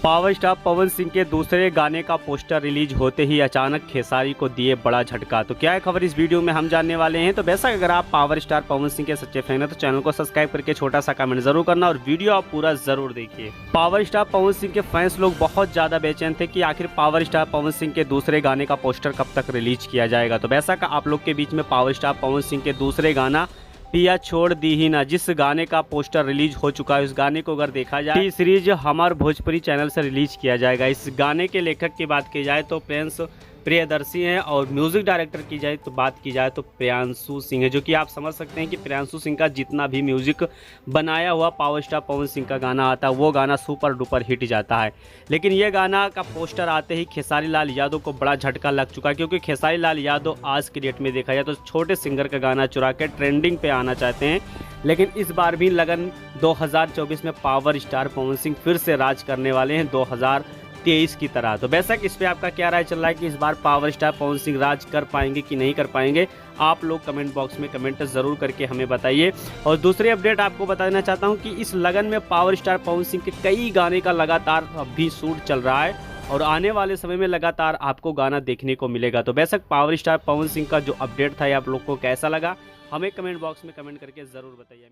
Power star Pawan Singh के दूसरे गाने का पोस्टर रिलीज होते ही अचानक खेसारी को दिए बड़ा झटका। तो क्या है खबर इस वीडियो में हम जानने वाले हैं। तो वैसा अगर आप पावर स्टार पवन सिंह के सच्चे फैन हैं तो चैनल को सब्सक्राइब करके छोटा सा कमेंट जरूर करना और वीडियो आप पूरा जरूर देखिए। पावर स्टार पवन सिंह के फैंस लोग बहुत ज्यादा बेचैन थे कि आखिर पावर स्टार पवन सिंह के दूसरे गाने का पोस्टर कब तक रिलीज किया जाएगा। तो वैसा का आप लोग के बीच में पावर स्टार पवन सिंह के दूसरे गाना पिया छोड़ दी ही ना, जिस गाने का पोस्टर रिलीज हो चुका है, उस गाने को अगर देखा जाए टी सीरीज हमार भोजपुरी चैनल से रिलीज किया जाएगा। इस गाने के लेखक की बात की जाए तो प्रिंस प्रियदर्शी हैं और म्यूजिक डायरेक्टर की जाए तो बात की जाए तो प्रियांशु सिंह है, जो कि आप समझ सकते हैं कि प्रियांशु सिंह का जितना भी म्यूजिक बनाया हुआ पावर स्टार पवन सिंह का गाना आता है वो गाना सुपर डुपर हिट जाता है। लेकिन ये गाना का पोस्टर आते ही खेसारी लाल यादव को बड़ा झटका लग चुका है, क्योंकि खेसारी लाल यादव आज की डेट में देखा जाए तो छोटे सिंगर का गाना चुरा के ट्रेंडिंग पे आना चाहते हैं। लेकिन इस बार भी लगन 2024 में पावर स्टार पवन सिंह फिर से राज करने वाले हैं 2023 की तरह। तो बेशक इस पे आपका क्या राय चल रहा है कि इस बार पावर स्टार पवन सिंह राज कर पाएंगे कि नहीं कर पाएंगे, आप लोग कमेंट बॉक्स में कमेंट जरूर करके हमें बताइए। और दूसरी अपडेट आपको बताना चाहता हूं कि इस लगन में पावर स्टार पवन सिंह के कई गाने का लगातार अभी शूट चल रहा है और आने वाले समय में लगातार आपको गाना देखने को मिलेगा। तो बेशक पावर स्टार पवन सिंह का जो अपडेट था ये आप लोग को कैसा लगा, हमें कमेंट बॉक्स में कमेंट करके ज़रूर बताइए।